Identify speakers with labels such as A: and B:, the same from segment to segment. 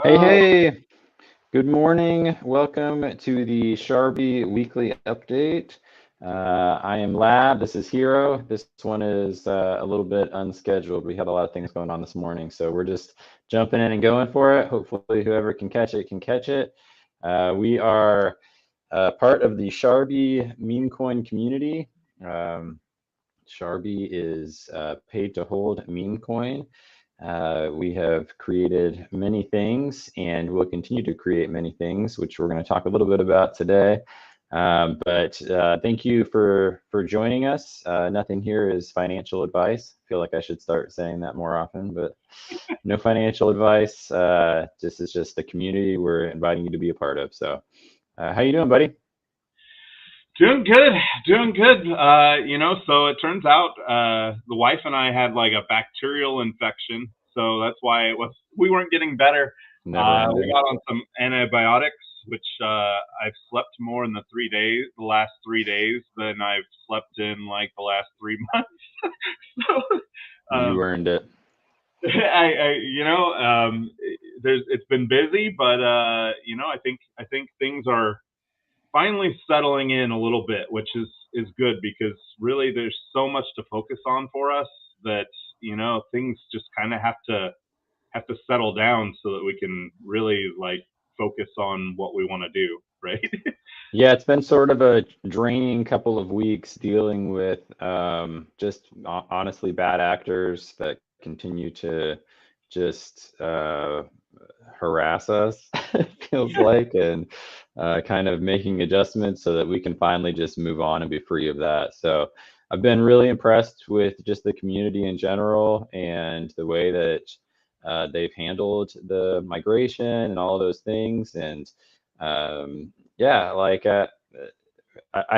A: Hey,
B: Yo,
A: hey, good morning. Welcome to the Sharbi weekly update. I am Lab. This is Hero. This one is a little bit unscheduled. We had a lot of things going on this morning, so we're just jumping in and going for it. Hopefully, whoever can catch it can catch it. We are part of the Sharbi meme coin community. Um, Sharbi is paid to hold meme coin. We have created many things and will continue to create many things, which we're going to talk a little bit about today. But thank you for joining us. Nothing here is financial advice. I feel like I should start saying that more often, but no financial advice. This is just a community we're inviting you to be a part of. So, how you doing, buddy?
B: doing good, doing good. So it turns out the wife and I had like a bacterial infection, so that's why we weren't getting better.
A: Never
B: We
A: ending.
B: got on some antibiotics, which I've slept more in the last 3 days than I've slept in like the last 3 months. so,
A: You
B: um,
A: earned it.
B: it's been busy, but I think things are finally settling in a little bit, which is good because really there's so much to focus on for us that things just kind of have to settle down so that we can really like focus on what we want to do, right?
A: Yeah, it's been sort of a draining couple of weeks dealing with just honestly bad actors that continue to just harass us, it feels like, and kind of making adjustments so that we can finally just move on and be free of that. So I've been really impressed with just the community in general and the way that they've handled the migration and all of those things. And yeah, like I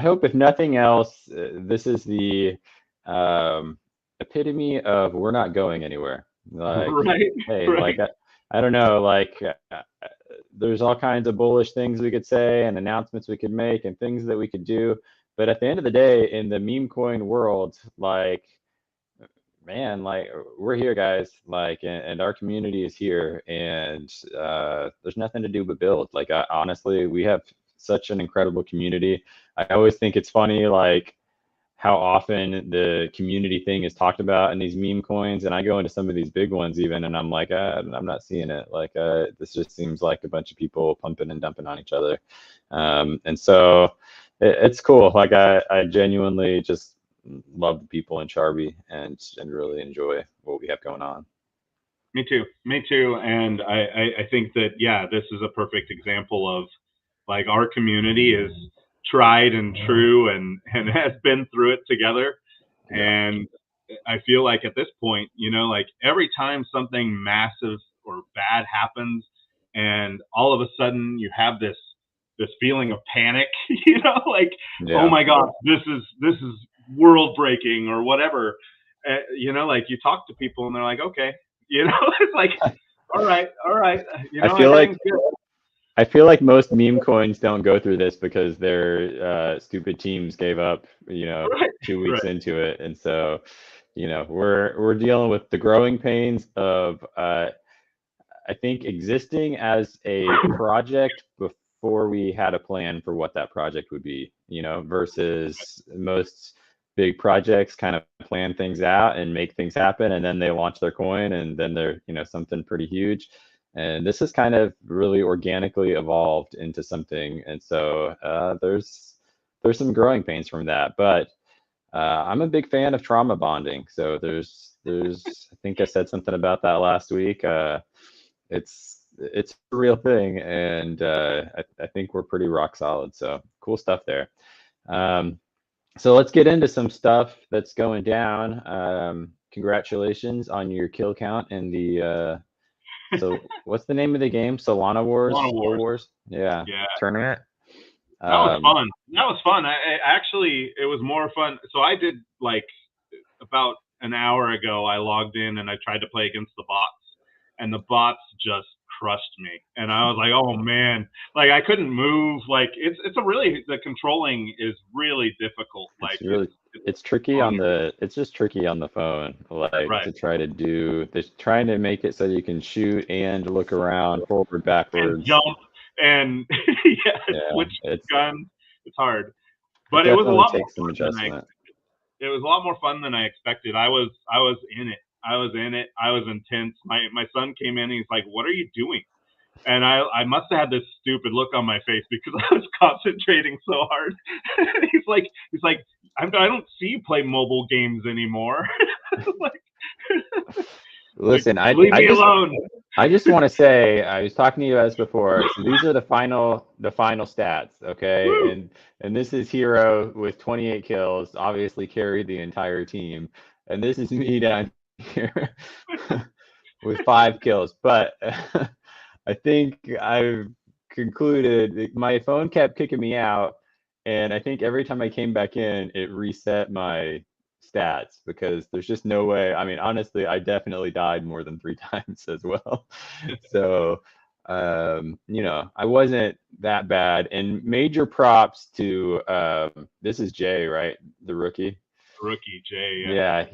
A: hope if nothing else, this is the um, epitome of we're not going anywhere. Like,
B: right,
A: hey,
B: right.
A: I don't know, there's all kinds of bullish things we could say and announcements we could make and things that we could do. But at the end of the day, in the meme coin world, man, we're here, guys, and our community is here, and there's nothing to do but build. Honestly, we have such an incredible community. I always think it's funny, how often the community thing is talked about in these meme coins, and I go into some of these big ones even, and I'm like, I'm not seeing it. This just seems like a bunch of people pumping and dumping on each other, and so it's cool. I genuinely just love the people in Sharby and really enjoy what we have going on.
B: Me too, me too. And I think that yeah, this is a perfect example of like our community is tried and true and has been through it together.
A: Yeah.
B: And I feel like at this point, like every time something massive or bad happens, and all of a sudden you have this feeling of panic, like oh
A: Yeah.
B: my god, this is world breaking or whatever. Like you talk to people and they're like, okay, it's like, all right,
A: I feel
B: everything's
A: like
B: good.
A: I feel like most meme coins don't go through this because their stupid teams gave up,
B: Right,
A: 2 weeks
B: right.
A: into it, and so, we're dealing with the growing pains of I think existing as a project before we had a plan for what that project would be, versus most big projects kind of plan things out and make things happen, and then they launch their coin, and then they're, something pretty huge. And this has kind of really organically evolved into something, and so there's some growing pains from that, but I'm a big fan of trauma bonding. So there's I think I said something about that last week. It's a real thing, and I think we're pretty rock solid. So cool stuff there. Um, so let's get into some stuff that's going down. Congratulations on your kill count in the so what's the name of the game? Solana
B: One
A: Wars, Soul
B: Wars.
A: Wars? Yeah,
B: Yeah,
A: tournament.
B: that was
A: Um,
B: fun. That was fun. I actually, it was more fun. So I did like about an hour ago. I logged in and I tried to play against the bots, and the bots just crushed me. And I was like, oh man, like I couldn't move. Like it's a really the controlling is really difficult. Like
A: it's really it's tricky on the it's just tricky on the phone, like
B: right.
A: to try to do this, trying to make it so you can shoot and look around forward,
B: And
A: backwards.
B: jump and yeah,
A: Yeah,
B: switch guns. It's hard,
A: it
B: but it was a
A: definitely
B: lot more
A: takes some
B: fun than
A: adjustment.
B: it was a lot more fun than I expected. I was in it. I was in it. I was intense. My son came in and he's like, "What are you doing?" And I must have had this stupid look on my face because I was concentrating so hard. he's like, I don't see you play mobile games anymore. like, like,
A: Listen,
B: leave me alone.
A: I just want to say, I was talking to you guys before, so these are the final stats, okay?
B: Woo!
A: And this is Hero with 28 kills, obviously carried the entire team. And this is me down here with 5 kills. But I think I've concluded my phone kept kicking me out, and I think every time I came back in, it reset my stats because there's just no way. I mean, honestly, I definitely died more than 3 times as well. So, I wasn't that bad. And major props to this is Jay, right? The rookie.
B: Rookie Jay, yeah.
A: Yeah,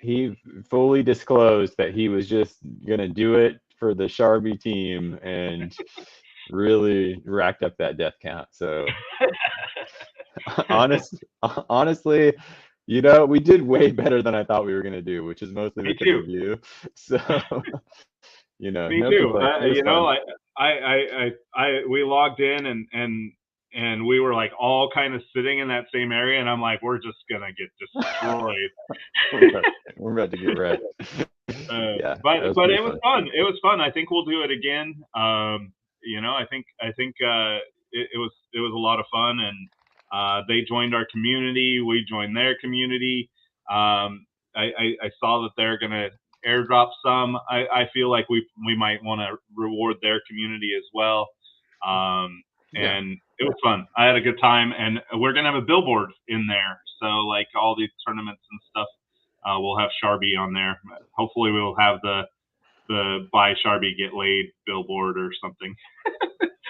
A: he fully disclosed that he was just gonna do it for the Sharbi team and really racked up that death count. So honestly, we did way better than I thought we were gonna do, which is mostly
B: Me
A: because
B: too.
A: of you. So,
B: Me
A: no
B: too.
A: complaints. It was fun.
B: We logged in and we were like all kind of sitting in that same area, and I'm like, we're just gonna get destroyed.
A: We're about to get wrecked. Yeah, that was
B: But
A: pretty
B: it was
A: fun.
B: fun. It was fun. I think we'll do it again. I think it was a lot of fun, and they joined our community. We joined their community. I saw that they're gonna airdrop some. I feel like we might want to reward their community as well. Um,
A: Yeah.
B: and it was fun. I had a good time, and we're gonna have a billboard in there. So like all these tournaments and stuff, we'll have Sharbi on there. Hopefully, we'll have the buy Sharbi get laid billboard or something.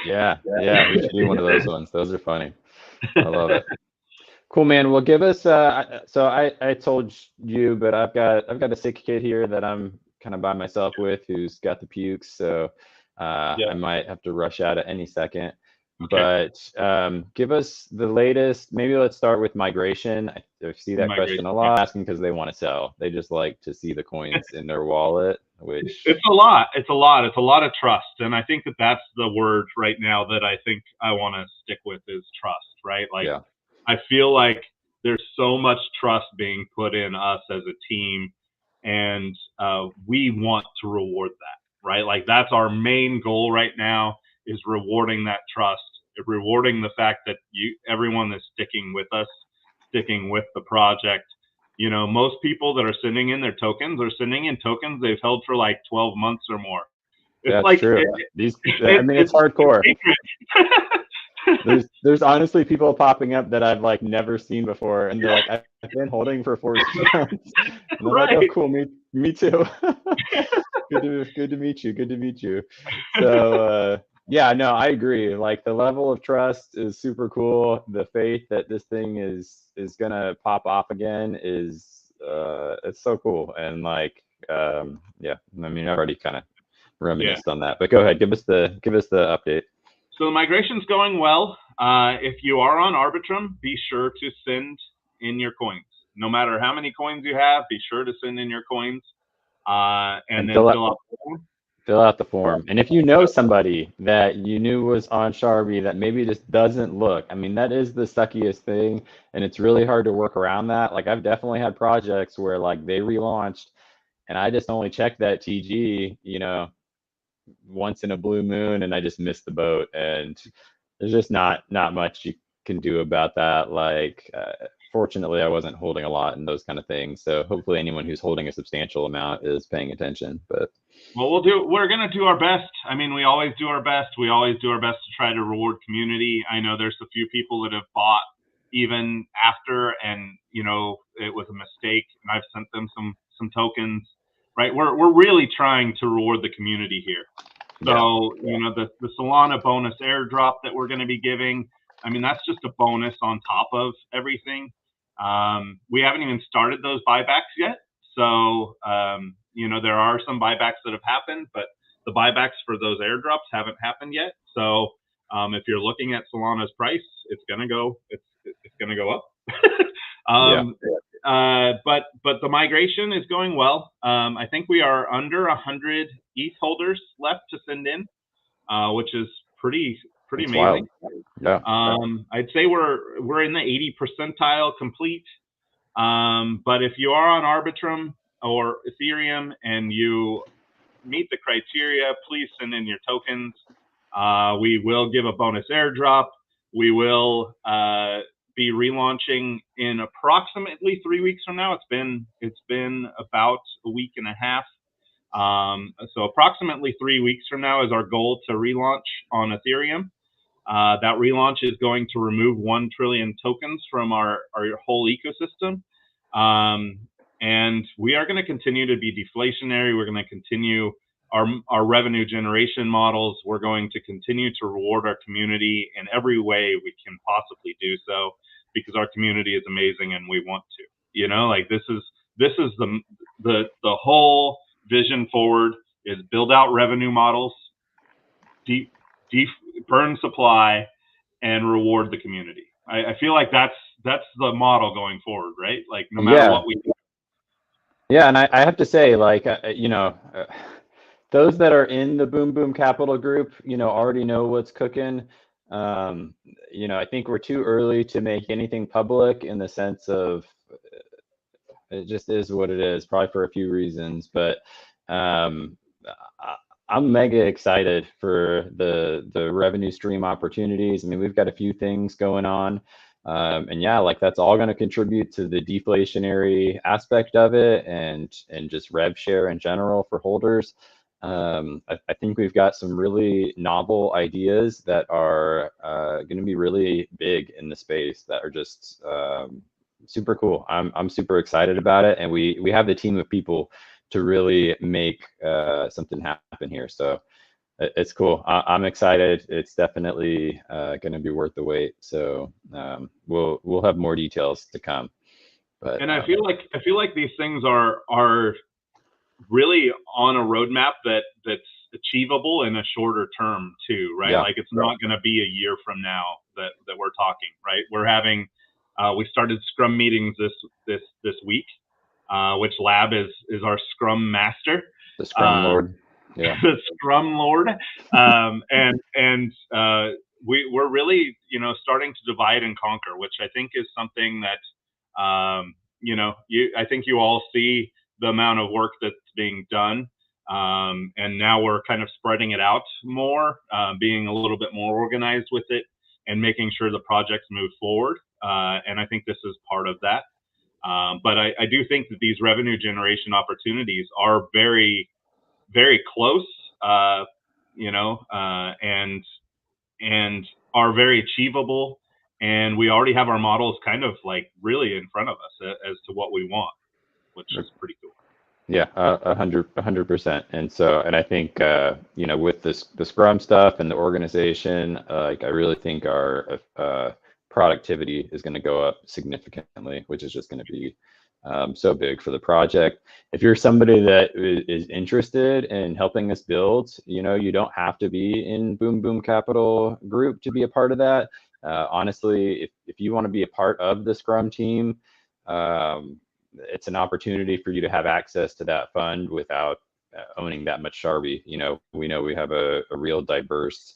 A: Yeah, yeah, we should do one of those ones. Those are funny. I love it. Cool, man. Well, give us. So I told you, but I've got a sick kid here that I'm kind of by myself with, who's got the pukes. So
B: Yeah.
A: I might have to rush out at any second.
B: Okay.
A: But give us the latest. Maybe let's start with migration. I see that question
B: Migration.
A: a
B: Yeah.
A: lot, asking because they want to sell. They just like to see the coins in their wallet, which
B: It's a lot. It's a lot. It's a lot of trust, and I think that that's the word right now that I think I want to stick with is trust. Right? Like
A: yeah,
B: I feel like there's so much trust being put in us as a team, and we want to reward that. Right? Like that's our main goal right now is rewarding that trust, rewarding the fact that everyone is sticking with us, sticking with the project. Most people that are sending in their tokens are sending in tokens they've held for like 12 months or more. It's
A: that's
B: like
A: true. I mean, it's
B: it's
A: hardcore.
B: sacred.
A: There's honestly people popping up that I've like never seen before, and they're like, I've been holding for 4 months, and I'm like, oh,
B: Right.
A: cool, me too. Good to meet you. Good to meet you. So yeah, no, I agree. Like the level of trust is super cool. The faith that this thing is gonna pop off again is it's so cool. And like yeah, I mean, I've already kind of
B: Yeah.
A: reminisced on that, but go ahead, give us the update.
B: So the migration's going well. If you are on Arbitrum, be sure to send in your coins. No matter how many coins you have, be sure to send in your coins, and
A: And
B: then fill out the form.
A: fill out the form. And if you know somebody that you knew was on Sharby that maybe just doesn't look, I mean, that is the suckiest thing. And it's really hard to work around that. Like, I've definitely had projects where, like, they relaunched and I just only checked that TG, once in a blue moon and I just missed the boat. And there's just not much you can do about that. Like, fortunately, I wasn't holding a lot and those kind of things. So hopefully anyone who's holding a substantial amount is paying attention. But
B: Well, we're going to do our best. I mean, we always do our best. We always do our best to try to reward community. I know there's a few people that have bought even after, and it was a mistake, and I've sent them some tokens. Right? We're really trying to reward the community here.
A: yeah,
B: So the Solana bonus airdrop that we're going to be giving. I mean, that's just a bonus on top of everything. We haven't even started those buybacks yet. So, there are some buybacks that have happened, but the buybacks for those airdrops haven't happened yet. So, if you're looking at Solana's price, it's gonna go up.
A: Yeah.
B: But the migration is going well. I think we are under 100 ETH holders left to send in, which is pretty
A: It's
B: amazing.
A: wild. Yeah.
B: I'd say we're in the 80 percentile complete. But if you are on Arbitrum or Ethereum and you meet the criteria, please send in your tokens. We will give a bonus airdrop. We will be relaunching in approximately 3 weeks from now. It's been about a week and a half. So approximately 3 weeks from now is our goal to relaunch on Ethereum. That relaunch is going to remove 1 trillion tokens from our whole ecosystem. And we are going to continue to be deflationary. We're going to continue our revenue generation models. We're going to continue to reward our community in every way we can possibly do so, because our community is amazing and we want to. This is the whole vision forward is build out revenue models, burn supply, and reward the community. I feel like that's the model going forward, right? Like no matter what we do.
A: Yeah, and I have to say, like, those that are in the Boom Boom Capital group, already know what's cooking. I think we're too early to make anything public in the sense of it just is what it is, probably for a few reasons. But I'm mega excited for the revenue stream opportunities. I mean, we've got a few things going on. And yeah, like that's all going to contribute to the deflationary aspect of it and just rev share in general for holders. I think we've got some really novel ideas that are going to be really big in the space that are just super cool. I'm super excited about it, and we have the team of people to really make something happen here. So it's cool. I'm excited. It's definitely going to be worth the wait. So we'll have more details to come. But
B: and I feel like these things are really on a roadmap that's achievable in a shorter term too, right?
A: Yeah,
B: like it's not going to be a year from now that we're talking, right? We're having we started Scrum meetings this week, which Lab is our Scrum master,
A: the Scrum Lord. Yeah,
B: the Scrum Lord, and we're really starting to divide and conquer, which I think is something that I think you all see the amount of work that's being done, and now we're kind of spreading it out more, being a little bit more organized with it, and making sure the projects move forward. And I think this is part of that. But I do think that these revenue generation opportunities are very, very close, and are very achievable. And we already have our models kind of like really in front of us as to what we want, which is pretty cool.
A: Yeah, 100%. And I think with the Scrum stuff and the organization, like I really think our productivity is going to go up significantly, which is just going to be so big for the project. If you're somebody that is interested in helping us build, you don't have to be in Boom Boom Capital group to be a part of that. Honestly, if you want to be a part of the Scrum team, it's an opportunity for you to have access to that fund without owning that much Sharbi. We know we have a real diverse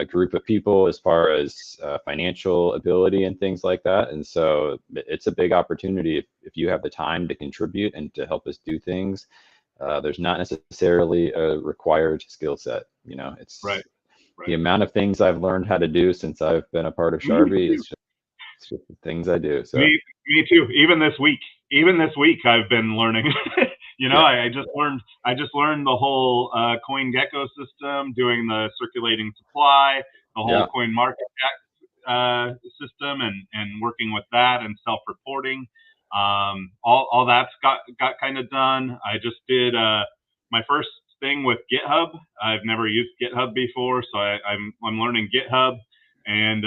A: group of people as far as financial ability and things like that. And so it's a big opportunity if you have the time to contribute and to help us do things. There's not necessarily a required skill set. It's
B: right.
A: The amount of things I've learned how to do since I've been a part of Sharbi is just the things I do. So
B: me too. Even this week, I've been learning. I just learned the whole CoinGecko system, doing the circulating supply, the whole coin market cap system, and working with that and self-reporting. All that's got kind of done. I just did my first thing with GitHub. I've never used GitHub before, so I'm learning GitHub and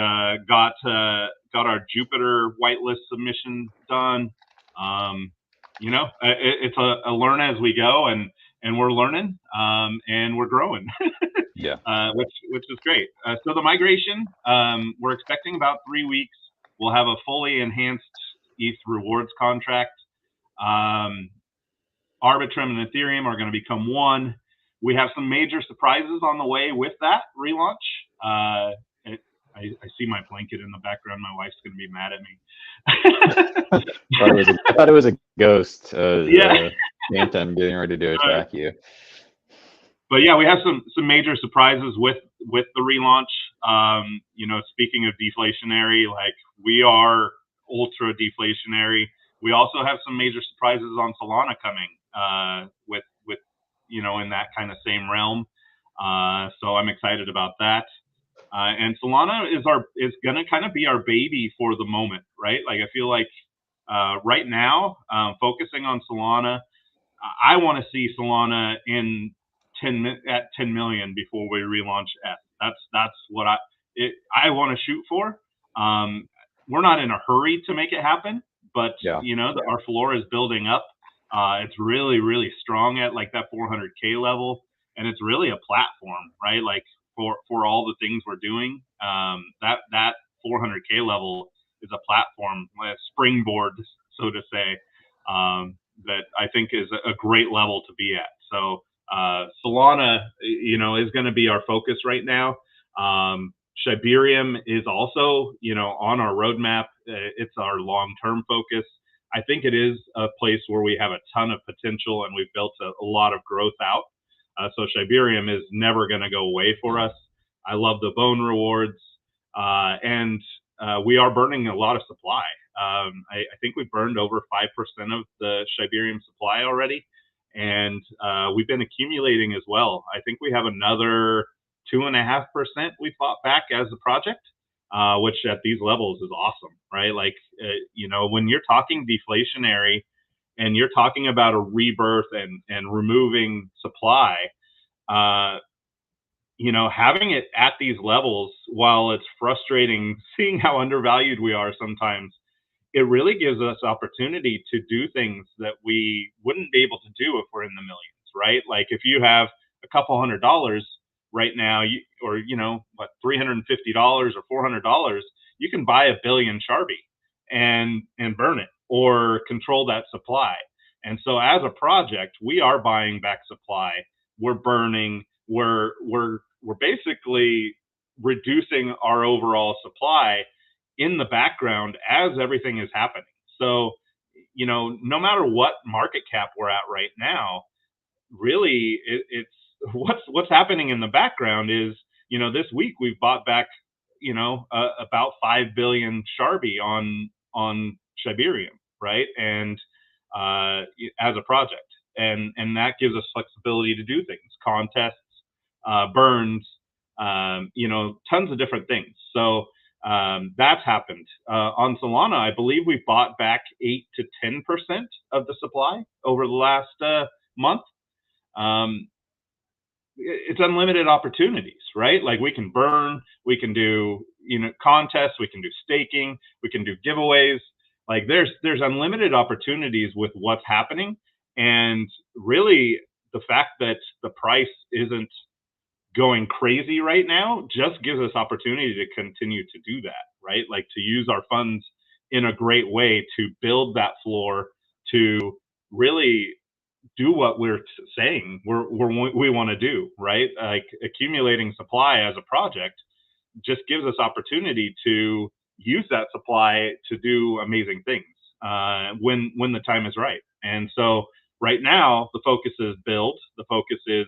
B: got our Jupiter whitelist submission done. It's a learn as we go, and we're learning, and we're growing,
A: Yeah.
B: which is great. So the migration, we're expecting about 3 weeks. We'll have a fully enhanced ETH rewards contract. Arbitrum and Ethereum are going to become one. We have some major surprises on the way with that relaunch. I see my blanket in the background. My wife's going to be mad at me.
A: I thought it was a ghost.
B: Yeah.
A: Phantom getting ready to attack you.
B: But yeah, we have some major surprises with the relaunch. Speaking of deflationary, like, we are ultra deflationary. We also have some major surprises on Solana coming, with in that kind of same realm. So I'm excited about that. And Solana is going to kind of be our baby for the moment, right? Like, I feel like right now, focusing on Solana, I want to see Solana at 10 million before we relaunch S. That's what I want to shoot for. We're not in a hurry to make it happen, but our floor is building up. It's really, really strong at like that 400K level, and it's really a platform, right? Like, for all the things we're doing, that 400K level is a platform, a springboard, so to say, that I think is a great level to be at. So Solana, is going to be our focus right now. Shibarium is also, on our roadmap. It's our long-term focus. I think it is a place where we have a ton of potential, and we've built a lot of growth out. So Shibarium is never going to go away for us. I love the bone rewards, and we are burning a lot of supply. I think we burned over 5% of the Shibarium supply already, and we've been accumulating as well. I think we have another 2.5% we bought back as a project, which at these levels is awesome, right? Like, when you're talking deflationary and you're talking about a rebirth and removing supply, having it at these levels, while it's frustrating seeing how undervalued we are sometimes, it really gives us opportunity to do things that we wouldn't be able to do if we're in the millions, right? Like, if you have a couple $100 right now, $350 or $400, you can buy a billion Sharbi and burn it, or control that supply. And so as a project, we are buying back supply. We're burning. We're basically reducing our overall supply in the background as everything is happening. So, no matter what market cap we're at right now, really, it's what's happening in the background is, this week we've bought back, about 5 billion Sharbi on Shibarium, right? And as a project, and that gives us flexibility to do things, contests, burns, tons of different things. So that's happened. On Solana, I believe we bought back 8 to 10% of the supply over the last month. It's unlimited opportunities, right? Like, we can burn, we can do, contests, we can do staking, we can do giveaways. Like, there's unlimited opportunities with what's happening. And really, the fact that the price isn't going crazy right now just gives us opportunity to continue to do that, right? Like, to use our funds in a great way to build that floor, to really do what we're saying we want to do, right? Like, accumulating supply as a project just gives us opportunity to use that supply to do amazing things when the time is right. And so right now, the focus is build. The focus is,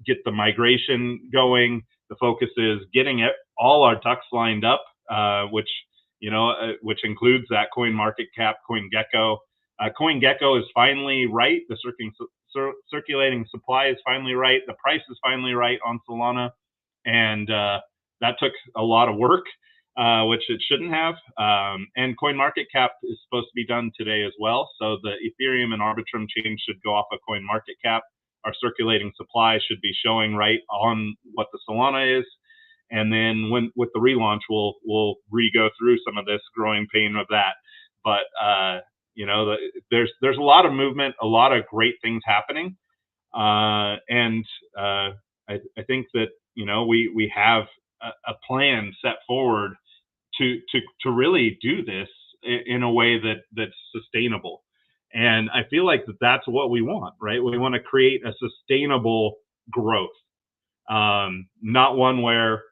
B: get the migration going. The focus is getting all our ducks lined up, which includes that CoinMarketCap, CoinGecko. CoinGecko is finally right. The circulating supply is finally right. The price is finally right on Solana, and that took a lot of work, which it shouldn't have. And CoinMarketCap is supposed to be done today as well. So the Ethereum and Arbitrum chain should go off of CoinMarketCap. Our circulating supply should be showing right on what the Solana is. and then when with the relaunch, we'll re-go through some of this growing pain of that. But there's a lot of movement, a lot of great things happening, and I think that we have a plan set forward to really do this in a way that's sustainable. And I feel like that's what we want, right? We want to create a sustainable growth, not one where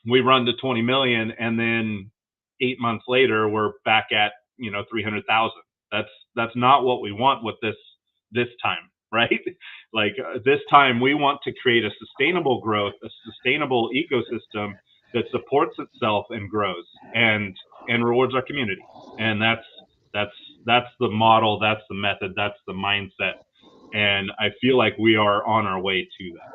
B: we run to 20 million and then 8 months later we're back at 300,000. That's not what we want with this time, right? Like this time we want to create a sustainable growth, a sustainable ecosystem that supports itself and grows and rewards our community. And that's the model, that's the method, that's the mindset. And I feel like we are on our way to that.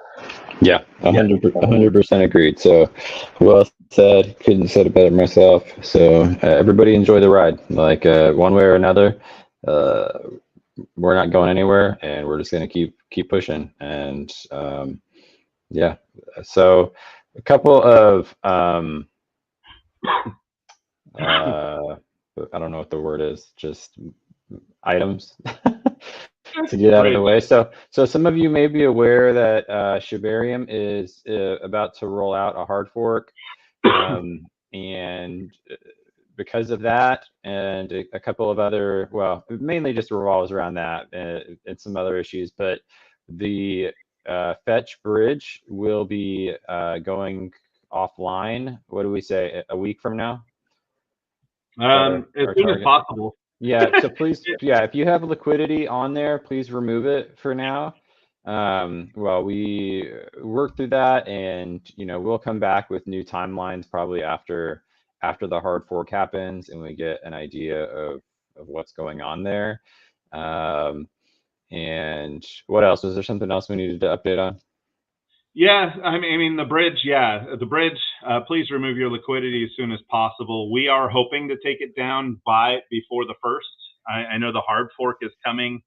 A: Yeah, 100% agreed. So, well said. Couldn't have said it better myself. So, everybody enjoy the ride. Like one way or another, we're not going anywhere, and we're just going to keep pushing. And yeah, so a couple of I don't know what the word is, just items to get out of the way. So some of you may be aware that Shibarium is about to roll out a hard fork, and because of that, and a couple of other, well, it mainly just revolves around that and some other issues, but the Fetch bridge will be going offline. What do we say? A week from now?
B: As soon as possible.
A: Yeah, so please, yeah, if you have liquidity on there, please remove it for now. While we work through that, and we'll come back with new timelines probably after the hard fork happens and we get an idea of what's going on there. And what else? Was there something else we needed to update on?
B: Yeah, I mean the bridge. Yeah, the bridge. Please remove your liquidity as soon as possible. We are hoping to take it down before the first. I know the hard fork is coming.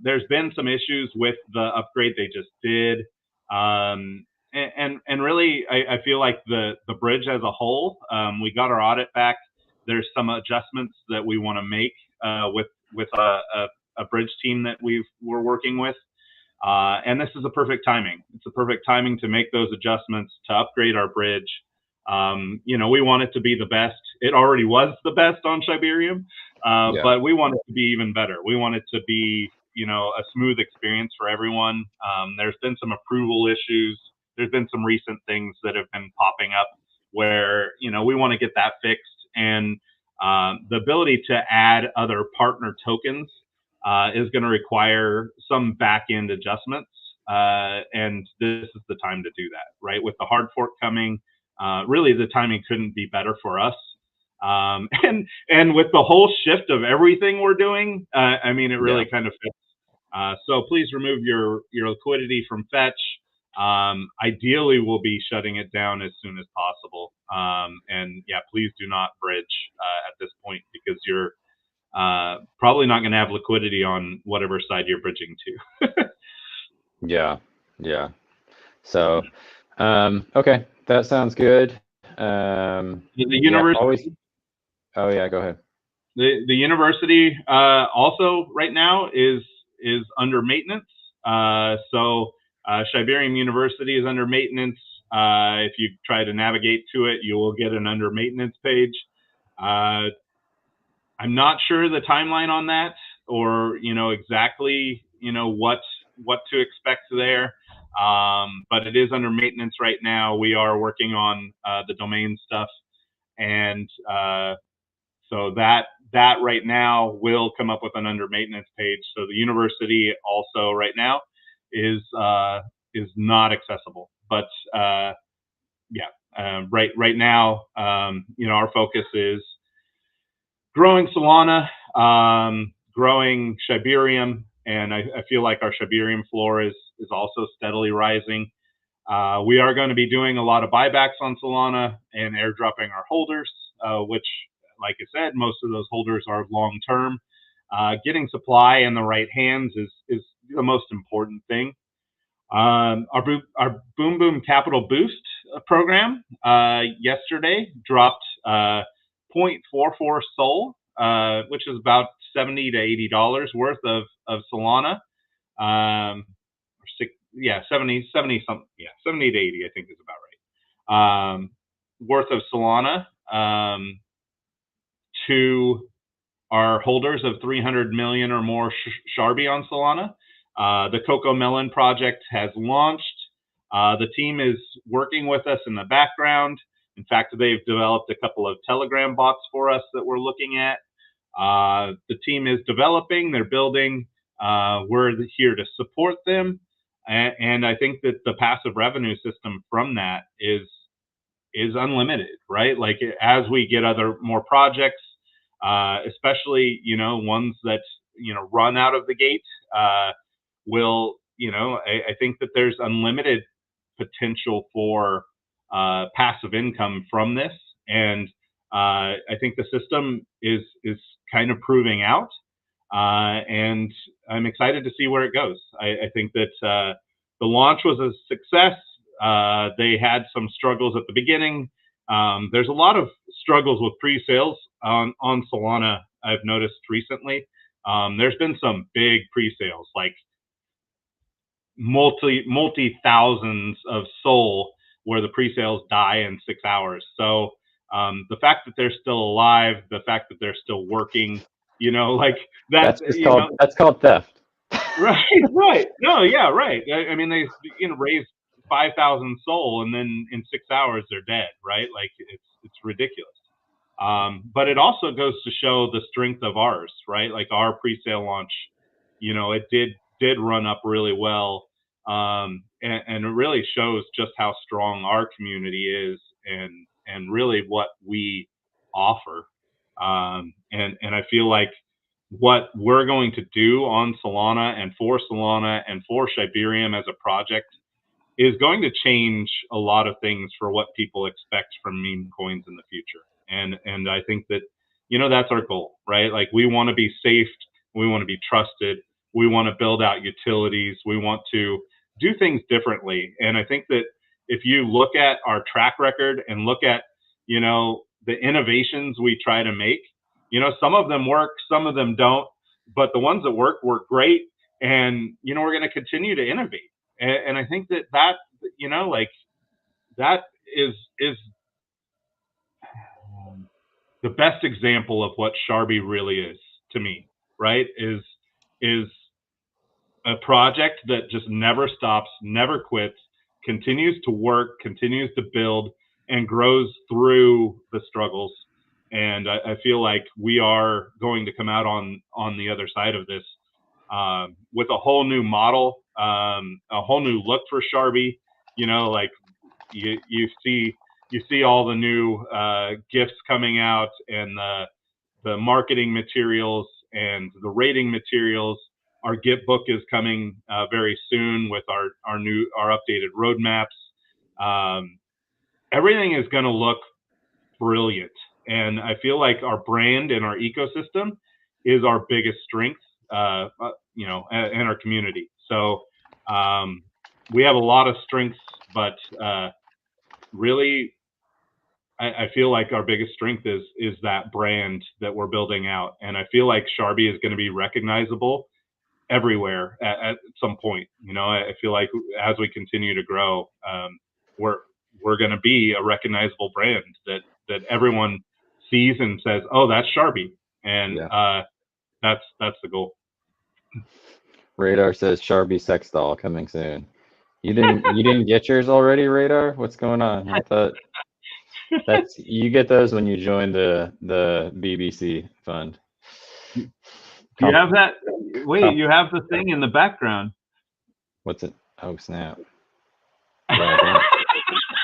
B: There's been some issues with the upgrade they just did, and really, I feel like the bridge as a whole. We got our audit back. There's some adjustments that we want to make with a bridge team that we're working with. And this is a perfect timing. It's a perfect timing to make those adjustments to upgrade our bridge. We want it to be the best. It already was the best on Shibarium, but we want it to be even better. We want it to be, a smooth experience for everyone. There's been some approval issues. There's been some recent things that have been popping up where, we want to get that fixed. And the ability to add other partner tokens is going to require some back end adjustments. And this is the time to do that, right? With the hard fork coming, really the timing couldn't be better for us. And with the whole shift of everything we're doing, it really kind of fits. So please remove your liquidity from Fetch. Ideally, we'll be shutting it down as soon as possible. And yeah, please do not bridge at this point, because you're probably not going to have liquidity on whatever side you're bridging to.
A: Yeah. So, okay, that sounds good.
B: The university.
A: Oh yeah, go ahead.
B: The university also right now is under maintenance. So Shibarium University is under maintenance. If you try to navigate to it, you will get an under maintenance page. I'm not sure the timeline on that, or exactly what to expect there. But it is under maintenance right now. We are working on the domain stuff, and so that right now will come up with an under maintenance page. So the university also right now is not accessible, but right now, our focus is growing Solana, growing Shibarium, and I feel like our Shibarium floor is also steadily rising. We are going to be doing a lot of buybacks on Solana and airdropping our holders, which, like I said, most of those holders are long term. Getting supply in the right hands is the most important thing. Our Boom Boom Capital Boost program yesterday dropped 0.44 Sol, which is about $70 to $80 worth of Solana. 70 something, 70 to 80, I think is about right. Worth of Solana to our holders of 300 million or more Sharbi on Solana. The Coco Melon project has launched. The team is working with us in the background. In fact, they've developed a couple of Telegram bots for us that we're looking at. The team is developing, they're building. We're here to support them. And I think that the passive revenue system from that is unlimited, right? Like as we get more projects, especially, ones that, run out of the gate, will, I think that there's unlimited potential for passive income from this. And I think the system is kind of proving out. And I'm excited to see where it goes. I think that the launch was a success. They had some struggles at the beginning. There's a lot of struggles with pre-sales on Solana, I've noticed recently. There's been some big pre-sales, like multi thousands of Sol, where the pre-sales die in 6 hours. So the fact that they're still alive, the fact that they're still working, like
A: that's called theft.
B: Right. No, yeah, right. I mean, they raised 5,000 Sol, and then in 6 hours they're dead, right? Like it's ridiculous. But it also goes to show the strength of ours, right? Like our pre-sale launch, it did run up really well, and it really shows just how strong our community is, and really what we offer. And I feel like what we're going to do on Solana and for Shibarium as a project is going to change a lot of things for what people expect from meme coins in the future. And I think that, that's our goal, right? Like we want to be safe. We want to be trusted. We want to build out utilities. We want to do things differently. And I think that if you look at our track record and look at, the innovations we try to make, some of them work, some of them don't, but the ones that work great. And, we're going to continue to innovate. And I think that, that is the best example of what Sharbi really is to me, right? Is a project that just never stops, never quits, continues to work, continues to build, and grows through the struggles. And I feel like we are going to come out on the other side of this with a whole new model, a whole new look for Sharbi. Like you see all the new gifts coming out, and the marketing materials and the rating materials. Our gift book is coming very soon with our updated roadmaps. Everything is going to look brilliant, and I feel like our brand and our ecosystem is our biggest strength, and our community. So we have a lot of strengths, but really, I feel like our biggest strength is that brand that we're building out, and I feel like Sharbi is going to be recognizable everywhere at some point. I feel like as we continue to grow, we're going to be a recognizable brand that everyone sees and says, "Oh, that's Sharbi," and that's the goal.
A: Radar says Sharbi sex doll coming soon. You didn't get yours already, Radar? What's going on? I thought you get those when you join the BBC fund.
B: You have that? Wait, you have the thing in the background.
A: What's it? Oh, snap.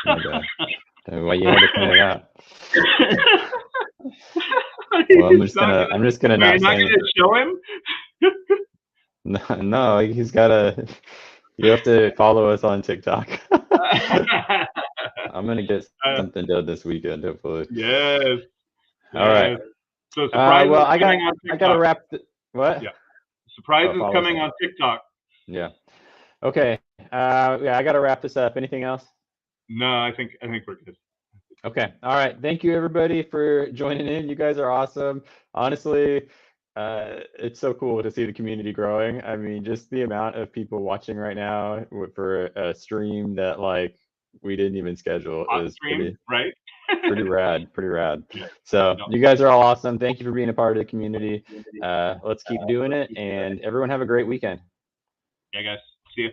A: Okay. Why you had to point it out? Well, I'm just gonna not.
B: You're not gonna show him?
A: No, he's gotta. You have to follow us on TikTok. I'm gonna get something done this weekend, hopefully.
B: Yes.
A: All right.
B: So surprises coming on TikTok.
A: I gotta wrap. What?
B: Yeah. Surprises coming on TikTok.
A: Yeah. Okay. I gotta wrap this up. Anything else?
B: No, I think we're good.
A: Okay. All right. Thank you everybody for joining in. You guys are awesome. Honestly, it's so cool to see the community growing. I mean, just the amount of people watching right now for a stream that like we didn't even schedule
B: Hot
A: is
B: stream, right?
A: pretty rad, pretty rad.
B: Yeah.
A: So
B: No.
A: you guys are all awesome. Thank you for being a part of the community. Let's keep doing it, and everyone have a great weekend.
B: Yeah, guys. See you.